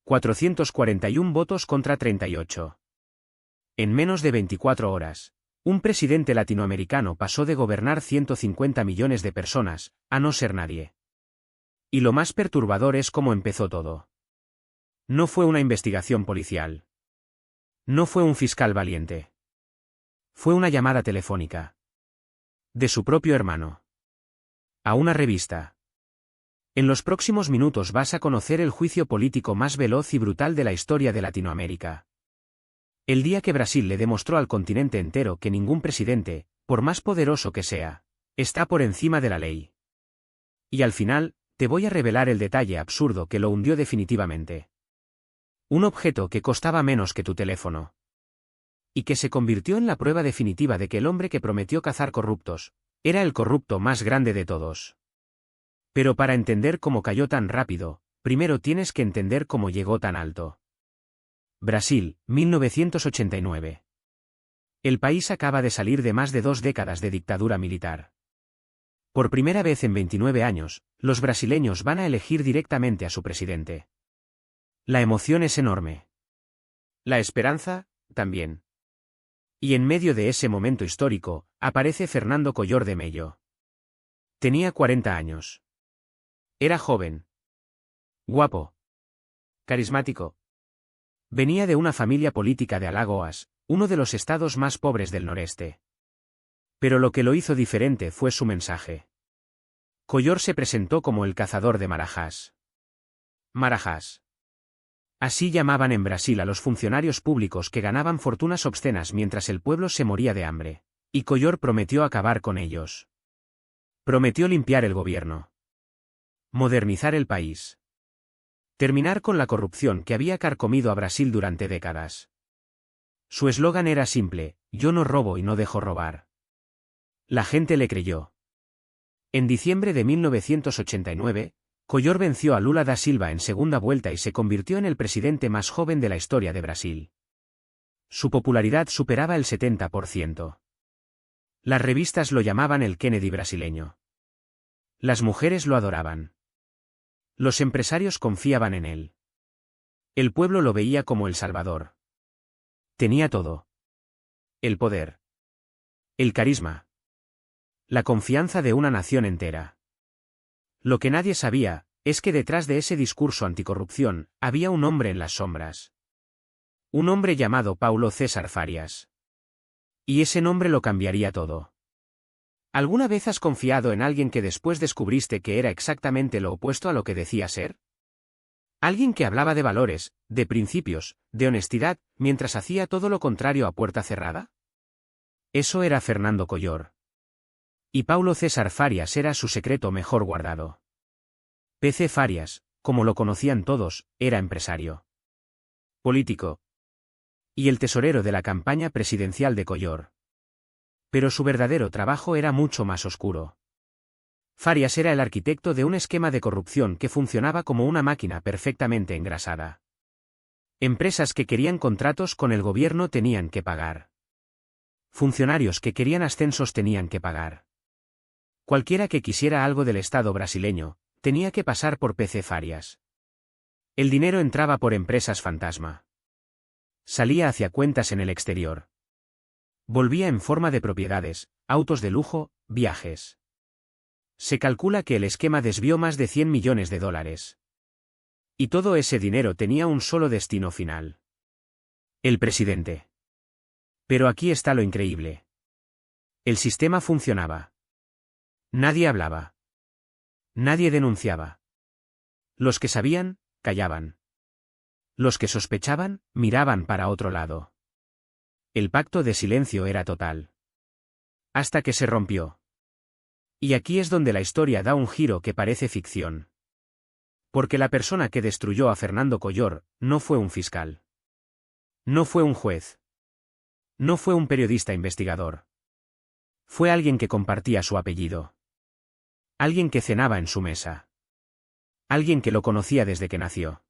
441 votos contra 38. En menos de 24 horas, un presidente latinoamericano pasó de gobernar 150 millones de personas, a no ser nadie. Y lo más perturbador es cómo empezó todo. No fue una investigación policial. No fue un fiscal valiente. Fue una llamada telefónica. De su propio hermano. A una revista. En los próximos minutos vas a conocer el juicio político más veloz y brutal de la historia de Latinoamérica. El día que Brasil le demostró al continente entero que ningún presidente, por más poderoso que sea, está por encima de la ley. Y al final, te voy a revelar el detalle absurdo que lo hundió definitivamente. Un objeto que costaba menos que tu teléfono. Y que se convirtió en la prueba definitiva de que el hombre que prometió cazar corruptos, era el corrupto más grande de todos. Pero para entender cómo cayó tan rápido, primero tienes que entender cómo llegó tan alto. Brasil, 1989. El país acaba de salir de más de 2 décadas de dictadura militar. Por primera vez en 29 años, los brasileños van a elegir directamente a su presidente. La emoción es enorme. La esperanza, también. Y en medio de ese momento histórico, aparece Fernando Collor de Mello. Tenía 40 años. Era joven. Guapo. Carismático. Venía de una familia política de Alagoas, uno de los estados más pobres del noreste. Pero lo que lo hizo diferente fue su mensaje. Collor se presentó como el cazador de marajás. Marajás. Así llamaban en Brasil a los funcionarios públicos que ganaban fortunas obscenas mientras el pueblo se moría de hambre. Y Collor prometió acabar con ellos. Prometió limpiar el gobierno. Modernizar el país. Terminar con la corrupción que había carcomido a Brasil durante décadas. Su eslogan era simple: yo no robo y no dejo robar. La gente le creyó. En diciembre de 1989, Collor venció a Lula da Silva en segunda vuelta y se convirtió en el presidente más joven de la historia de Brasil. Su popularidad superaba el 70%. Las revistas lo llamaban el Kennedy brasileño. Las mujeres lo adoraban. Los empresarios confiaban en él. El pueblo lo veía como el Salvador. Tenía todo. El poder. El carisma. La confianza de una nación entera. Lo que nadie sabía, es que detrás de ese discurso anticorrupción, había un hombre en las sombras. Un hombre llamado Paulo César Farias. Y ese nombre lo cambiaría todo. ¿Alguna vez has confiado en alguien que después descubriste que era exactamente lo opuesto a lo que decía ser? Alguien que hablaba de valores, de principios, de honestidad, mientras hacía todo lo contrario a puerta cerrada. Eso era Fernando Collor. Y Paulo César Farias era su secreto mejor guardado. PC Farias, como lo conocían todos, era empresario. Político. Y el tesorero de la campaña presidencial de Collor. Pero su verdadero trabajo era mucho más oscuro. Farias era el arquitecto de un esquema de corrupción que funcionaba como una máquina perfectamente engrasada. Empresas que querían contratos con el gobierno tenían que pagar. Funcionarios que querían ascensos tenían que pagar. Cualquiera que quisiera algo del Estado brasileño, tenía que pasar por PC Farias. El dinero entraba por empresas fantasma. Salía hacia cuentas en el exterior. Volvía en forma de propiedades, autos de lujo, viajes. Se calcula que el esquema desvió más de 100 millones de dólares. Y todo ese dinero tenía un solo destino final. El presidente. Pero aquí está lo increíble. El sistema funcionaba. Nadie hablaba. Nadie denunciaba. Los que sabían, callaban. Los que sospechaban, miraban para otro lado. El pacto de silencio era total. Hasta que se rompió. Y aquí es donde la historia da un giro que parece ficción. Porque la persona que destruyó a Fernando Collor, no fue un fiscal. No fue un juez. No fue un periodista investigador. Fue alguien que compartía su apellido. Alguien que cenaba en su mesa. Alguien que lo conocía desde que nació.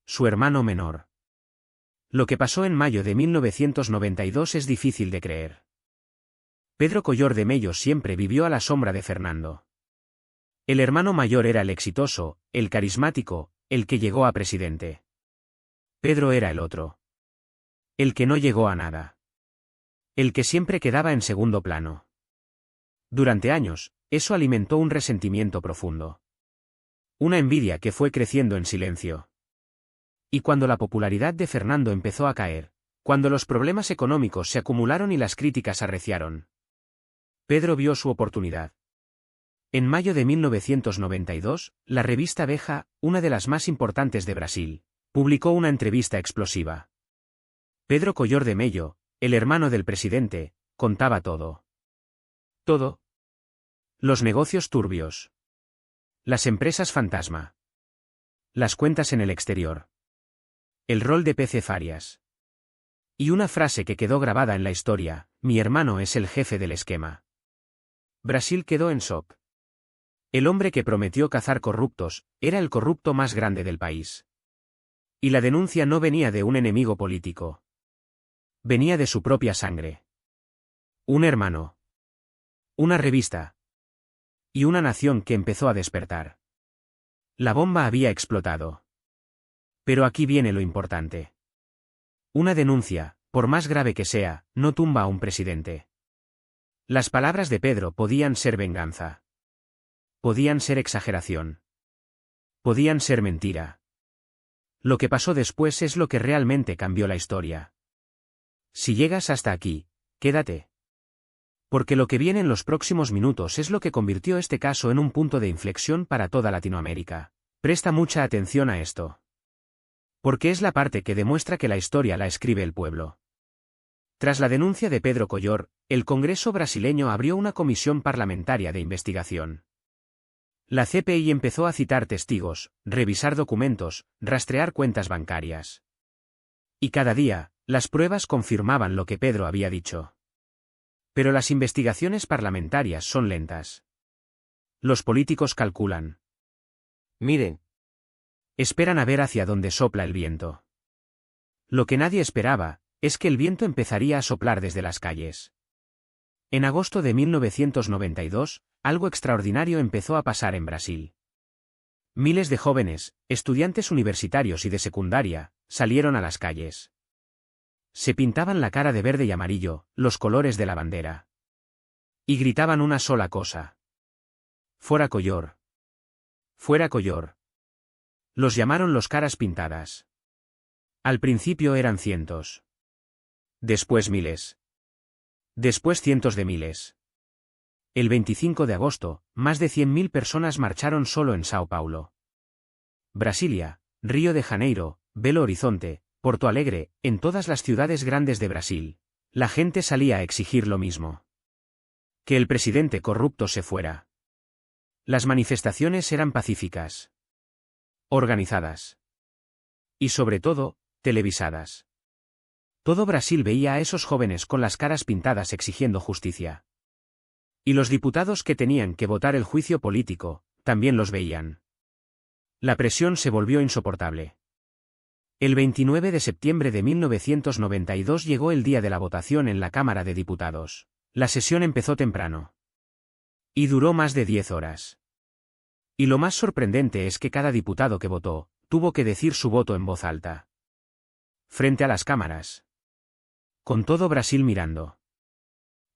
Su hermano menor. Lo que pasó en mayo de 1992 es difícil de creer. Pedro Collor de Mello siempre vivió a la sombra de Fernando. El hermano mayor era el exitoso, el carismático, el que llegó a presidente. Pedro era el otro. El que no llegó a nada. El que siempre quedaba en segundo plano. Durante años, eso alimentó un resentimiento profundo. Una envidia que fue creciendo en silencio. Y cuando la popularidad de Fernando empezó a caer, cuando los problemas económicos se acumularon y las críticas arreciaron, Pedro vio su oportunidad. En mayo de 1992, la revista Veja, una de las más importantes de Brasil, publicó una entrevista explosiva. Pedro Collor de Mello, el hermano del presidente, contaba todo. Todo. Los negocios turbios. Las empresas fantasma. Las cuentas en el exterior. El rol de PC Farias. Y una frase que quedó grabada en la historia: mi hermano es el jefe del esquema. Brasil quedó en shock. El hombre que prometió cazar corruptos, era el corrupto más grande del país. Y la denuncia no venía de un enemigo político. Venía de su propia sangre. Un hermano. Una revista. Y una nación que empezó a despertar. La bomba había explotado. Pero aquí viene lo importante. Una denuncia, por más grave que sea, no tumba a un presidente. Las palabras de Pedro podían ser venganza. Podían ser exageración. Podían ser mentira. Lo que pasó después es lo que realmente cambió la historia. Si llegas hasta aquí, quédate. Porque lo que viene en los próximos minutos es lo que convirtió este caso en un punto de inflexión para toda Latinoamérica. Presta mucha atención a esto. Porque es la parte que demuestra que la historia la escribe el pueblo. Tras la denuncia de Pedro Collor, el Congreso brasileño abrió una comisión parlamentaria de investigación. La CPI empezó a citar testigos, revisar documentos, rastrear cuentas bancarias. Y cada día, las pruebas confirmaban lo que Pedro había dicho. Pero las investigaciones parlamentarias son lentas. Los políticos calculan. Miren. Esperan a ver hacia dónde sopla el viento. Lo que nadie esperaba, es que el viento empezaría a soplar desde las calles. En agosto de 1992, algo extraordinario empezó a pasar en Brasil. Miles de jóvenes, estudiantes universitarios y de secundaria, salieron a las calles. Se pintaban la cara de verde y amarillo, los colores de la bandera. Y gritaban una sola cosa. Fora Collor. Fuera Collor. Los llamaron los caras pintadas. Al principio eran cientos. Después miles. Después cientos de miles. El 25 de agosto, más de 100.000 personas marcharon solo en Sao Paulo. Brasilia, Río de Janeiro, Belo Horizonte, Porto Alegre, en todas las ciudades grandes de Brasil, la gente salía a exigir lo mismo. Que el presidente corrupto se fuera. Las manifestaciones eran pacíficas. Organizadas. Y sobre todo, televisadas. Todo Brasil veía a esos jóvenes con las caras pintadas exigiendo justicia. Y los diputados que tenían que votar el juicio político, también los veían. La presión se volvió insoportable. El 29 de septiembre de 1992 llegó el día de la votación en la Cámara de Diputados. La sesión empezó temprano. Y duró más de 10 horas. Y lo más sorprendente es que cada diputado que votó, tuvo que decir su voto en voz alta. Frente a las cámaras. Con todo Brasil mirando.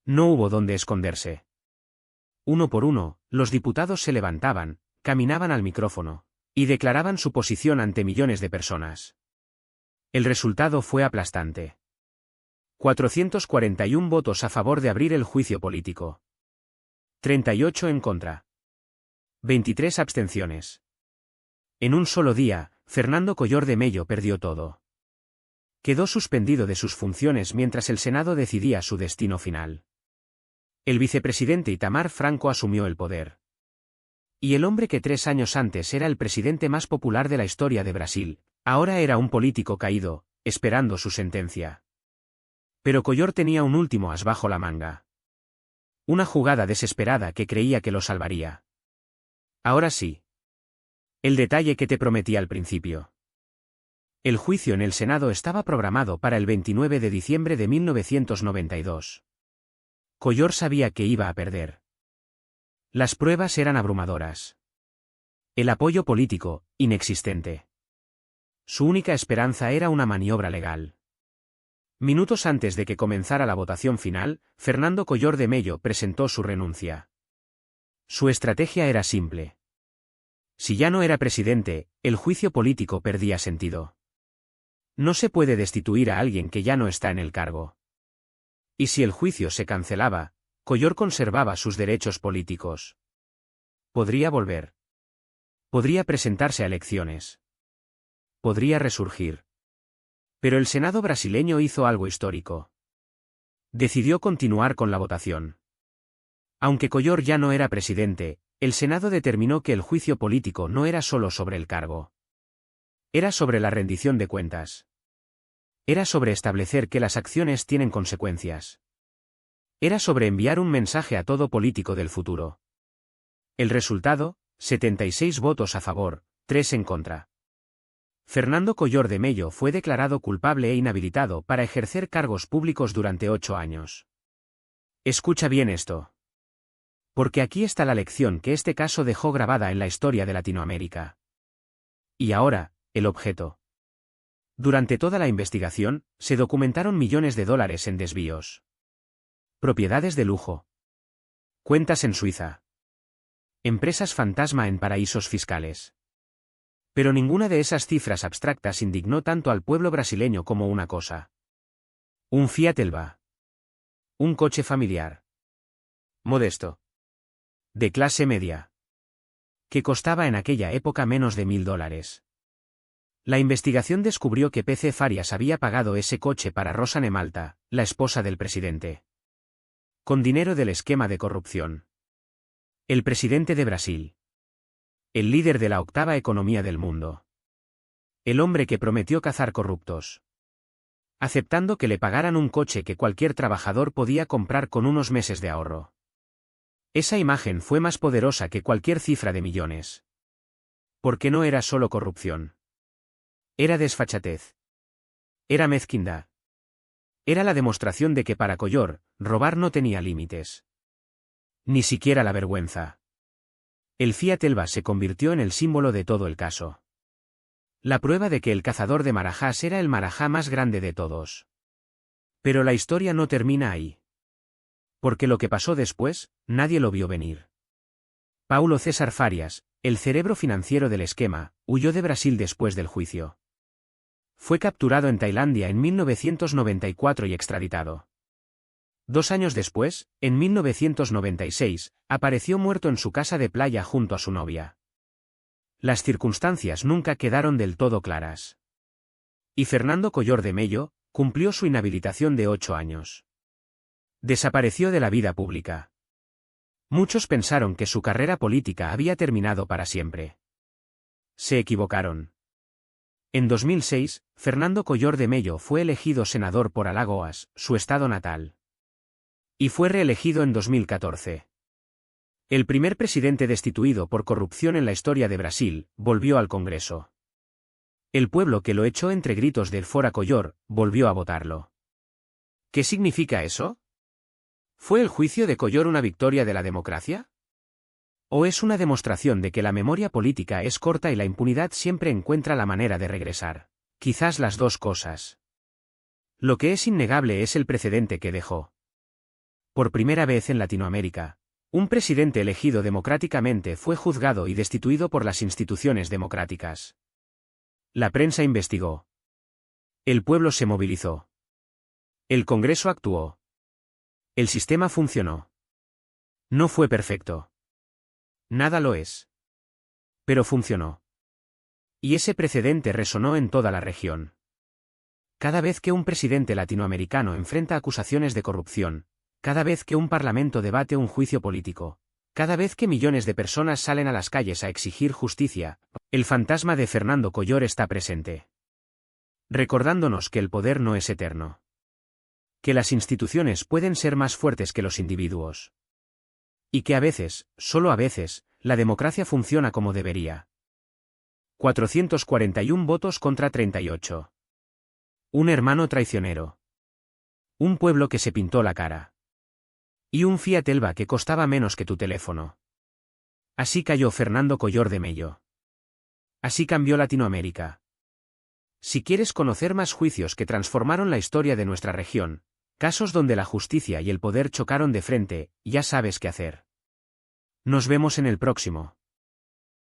No hubo dónde esconderse. Uno por uno, los diputados se levantaban, caminaban al micrófono, y declaraban su posición ante millones de personas. El resultado fue aplastante. 441 votos a favor de abrir el juicio político. 38 en contra. 23 abstenciones. En un solo día, Fernando Collor de Mello perdió todo. Quedó suspendido de sus funciones mientras el Senado decidía su destino final. El vicepresidente Itamar Franco asumió el poder. Y el hombre que 3 años antes era el presidente más popular de la historia de Brasil, ahora era un político caído, esperando su sentencia. Pero Collor tenía un último as bajo la manga. Una jugada desesperada que creía que lo salvaría. Ahora sí. El detalle que te prometí al principio. El juicio en el Senado estaba programado para el 29 de diciembre de 1992. Collor sabía que iba a perder. Las pruebas eran abrumadoras. El apoyo político, inexistente. Su única esperanza era una maniobra legal. Minutos antes de que comenzara la votación final, Fernando Collor de Mello presentó su renuncia. Su estrategia era simple. Si ya no era presidente, el juicio político perdía sentido. No se puede destituir a alguien que ya no está en el cargo. Y si el juicio se cancelaba, Collor conservaba sus derechos políticos. Podría volver. Podría presentarse a elecciones. Podría resurgir. Pero el Senado brasileño hizo algo histórico. Decidió continuar con la votación. Aunque Collor ya no era presidente, el Senado determinó que el juicio político no era solo sobre el cargo. Era sobre la rendición de cuentas. Era sobre establecer que las acciones tienen consecuencias. Era sobre enviar un mensaje a todo político del futuro. El resultado, 76 votos a favor, 3 en contra. Fernando Collor de Mello fue declarado culpable e inhabilitado para ejercer cargos públicos durante 8 años. Escucha bien esto. Porque aquí está la lección que este caso dejó grabada en la historia de Latinoamérica. Y ahora, el objeto. Durante toda la investigación, se documentaron millones de dólares en desvíos. Propiedades de lujo. Cuentas en Suiza. Empresas fantasma en paraísos fiscales. Pero ninguna de esas cifras abstractas indignó tanto al pueblo brasileño como una cosa. Un Fiat Elba. Un coche familiar. Modesto. De clase media. Que costaba en aquella época menos de $1000. La investigación descubrió que P.C. Farias había pagado ese coche para Rosa Nemalta, la esposa del presidente. Con dinero del esquema de corrupción. El presidente de Brasil. El líder de la octava economía del mundo. El hombre que prometió cazar corruptos. Aceptando que le pagaran un coche que cualquier trabajador podía comprar con unos meses de ahorro. Esa imagen fue más poderosa que cualquier cifra de millones. Porque no era solo corrupción. Era desfachatez. Era mezquindad. Era la demostración de que para Collor, robar no tenía límites. Ni siquiera la vergüenza. El Fiat Elba se convirtió en el símbolo de todo el caso. La prueba de que el cazador de marajás era el marajá más grande de todos. Pero la historia no termina ahí. Porque lo que pasó después, nadie lo vio venir. Paulo César Farias, el cerebro financiero del esquema, huyó de Brasil después del juicio. Fue capturado en Tailandia en 1994 y extraditado. 2 años después, en 1996, apareció muerto en su casa de playa junto a su novia. Las circunstancias nunca quedaron del todo claras. Y Fernando Collor de Mello cumplió su inhabilitación de 8 años. Desapareció de la vida pública. Muchos pensaron que su carrera política había terminado para siempre. Se equivocaron. En 2006, Fernando Collor de Mello fue elegido senador por Alagoas, su estado natal. Y fue reelegido en 2014. El primer presidente destituido por corrupción en la historia de Brasil, volvió al Congreso. El pueblo que lo echó entre gritos del Fora Collor, volvió a votarlo. ¿Qué significa eso? ¿Fue el juicio de Collor una victoria de la democracia? ¿O es una demostración de que la memoria política es corta y la impunidad siempre encuentra la manera de regresar? Quizás las dos cosas. Lo que es innegable es el precedente que dejó. Por primera vez en Latinoamérica, un presidente elegido democráticamente fue juzgado y destituido por las instituciones democráticas. La prensa investigó. El pueblo se movilizó. El Congreso actuó. El sistema funcionó. No fue perfecto. Nada lo es. Pero funcionó. Y ese precedente resonó en toda la región. Cada vez que un presidente latinoamericano enfrenta acusaciones de corrupción, cada vez que un parlamento debate un juicio político, cada vez que millones de personas salen a las calles a exigir justicia, el fantasma de Fernando Collor está presente. Recordándonos que el poder no es eterno. Que las instituciones pueden ser más fuertes que los individuos. Y que a veces, solo a veces, la democracia funciona como debería. 441 votos contra 38. Un hermano traicionero. Un pueblo que se pintó la cara. Y un Fiat Elba que costaba menos que tu teléfono. Así cayó Fernando Collor de Mello. Así cambió Latinoamérica. Si quieres conocer más juicios que transformaron la historia de nuestra región, casos donde la justicia y el poder chocaron de frente, ya sabes qué hacer. Nos vemos en el próximo.